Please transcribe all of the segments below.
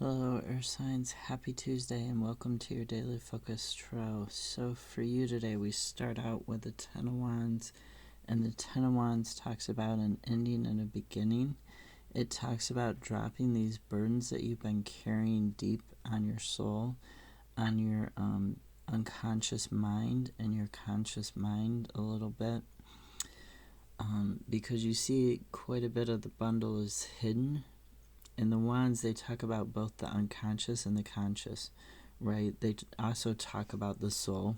Hello, Earth Signs. Happy Tuesday and welcome to your Daily Focus Tarot. So for you today, we start out with the Ten of Wands, and the Ten of Wands talks about an ending and a beginning. It talks about dropping these burdens that you've been carrying deep on your soul, on your unconscious mind and your conscious mind a little bit, because you see quite a bit of the bundle is hidden. In the Wands, they talk about both the unconscious and the conscious, right? They also talk about the soul,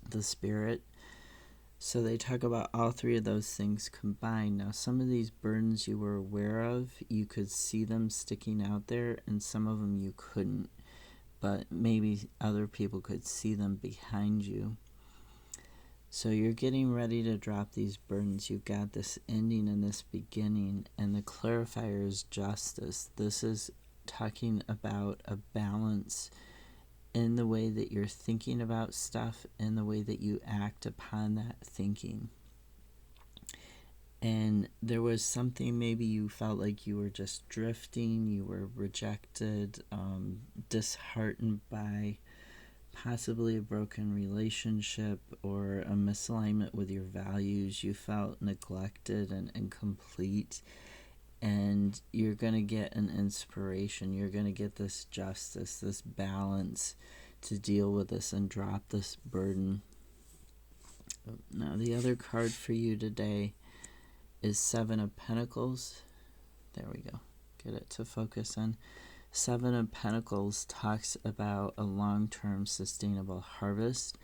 the spirit. So they talk about all three of those things combined. Now, some of these burdens you were aware of, you could see them sticking out there, and some of them you couldn't. But maybe other people could see them behind you. So you're getting ready to drop these burdens. You've got this ending and this beginning, and the clarifier is justice. This is talking about a balance in the way that you're thinking about stuff, in the way that you act upon that thinking. And there was something, maybe you felt like you were just drifting, you were rejected, disheartened by possibly a broken relationship or a misalignment with your values. You felt neglected and incomplete, and you're going to get an inspiration. You're going to get this justice, this balance to deal with this and drop this burden. Now, the other card for you today is Seven of Pentacles. There we go. Get it to focus on. Seven of Pentacles talks about a long-term sustainable harvest,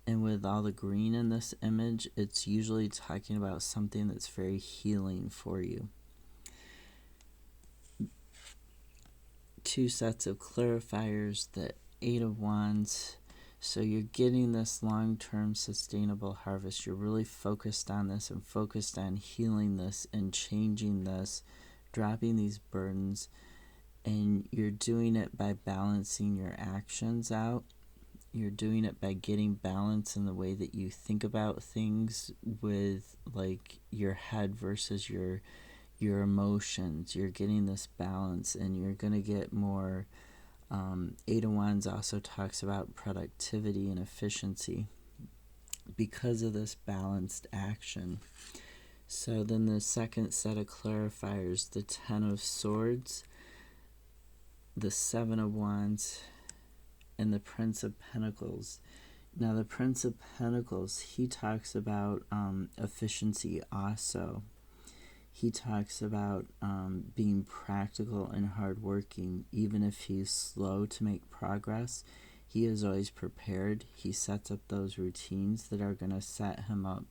and with all the green in this image, it's usually talking about something that's very healing for you. Two sets of clarifiers, the Eight of Wands. So you're getting this long-term sustainable harvest. You're really focused on this and focused on healing this and changing this, dropping these burdens. And you're doing it by balancing your actions out. You're doing it by getting balance in the way that you think about things with like your head versus your emotions. You're getting this balance, and you're going to get more. Eight of Wands also talks about productivity and efficiency because of this balanced action. So then the second set of clarifiers, the Ten of Swords, the Seven of Wands, and the Prince of Pentacles. Now, the Prince of Pentacles, he talks about efficiency also. He talks about being practical and hardworking. Even if he's slow to make progress, he is always prepared. He sets up those routines that are going to set him up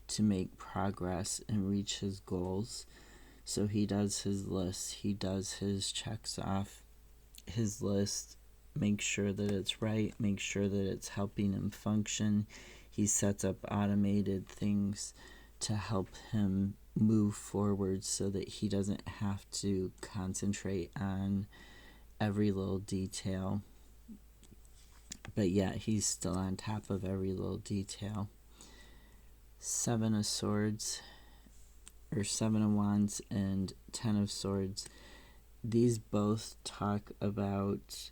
to make progress and reach his goals. So he does his lists. He does his checks off his list, make sure that it's right, make sure that it's helping him function. He sets up automated things to help him move forward so that he doesn't have to concentrate on every little detail, but yet he's still on top of every little detail. Seven of Swords, or Seven of Wands, and Ten of Swords. These both talk about,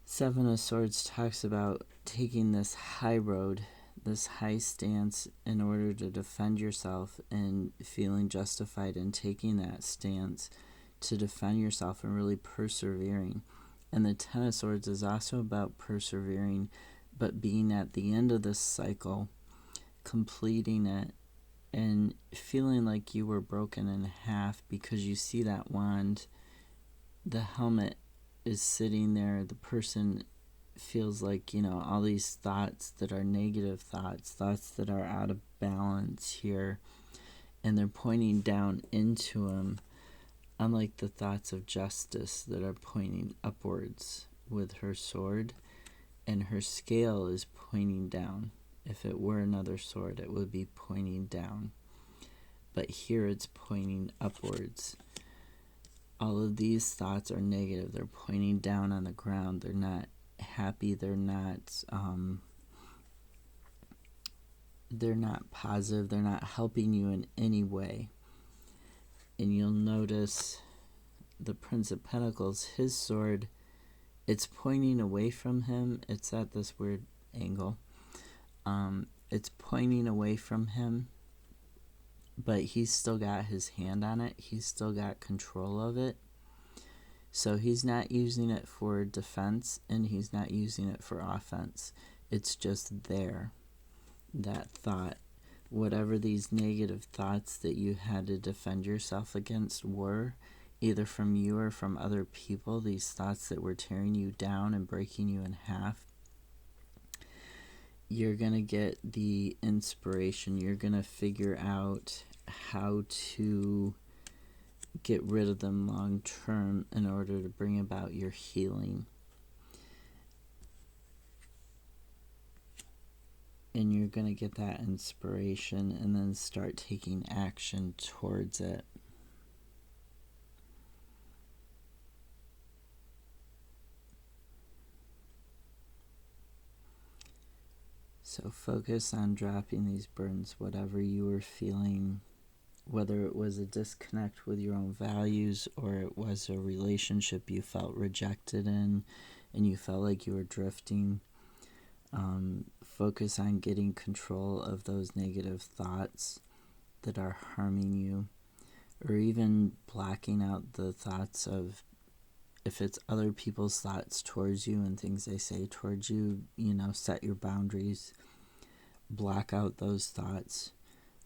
Seven of Swords talks about taking this high road, this high stance in order to defend yourself, and feeling justified in taking that stance to defend yourself and really persevering. And the Ten of Swords is also about persevering, but being at the end of this cycle, completing it, and feeling like you were broken in half because you see that wand, the helmet is sitting there, the person feels like, all these thoughts that are negative thoughts that are out of balance here, and they're pointing down into him, unlike the thoughts of justice that are pointing upwards with her sword, and her scale is pointing down. If it were another sword, it would be pointing down. But here it's pointing upwards. All of these thoughts are negative. They're pointing down on the ground. They're not happy. They're not positive. They're not helping you in any way. And you'll notice the Prince of Pentacles, his sword, it's pointing away from him. It's at this weird angle. It's pointing away from him, but he's still got his hand on it. He's still got control of it. So he's not using it for defense, and he's not using it for offense. It's just there. That thought, whatever these negative thoughts that you had to defend yourself against were, either from you or from other people, these thoughts that were tearing you down and breaking you in half, you're going to get the inspiration. You're going to figure out how to get rid of them long term in order to bring about your healing. And you're going to get that inspiration and then start taking action towards it. So focus on dropping these burdens, whatever you were feeling, whether it was a disconnect with your own values or it was a relationship you felt rejected in and you felt like you were drifting. Focus on getting control of those negative thoughts that are harming you, or even blocking out the thoughts of, if it's other people's thoughts towards you and things they say towards you, set your boundaries. Block out those thoughts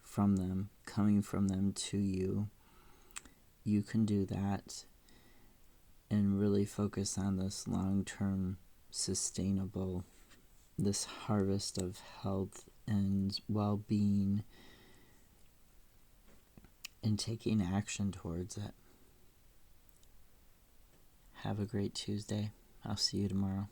from them, coming from them to you. You can do that and really focus on this long-term, sustainable, this harvest of health and well-being, and taking action towards it. Have a great Tuesday. I'll see you tomorrow.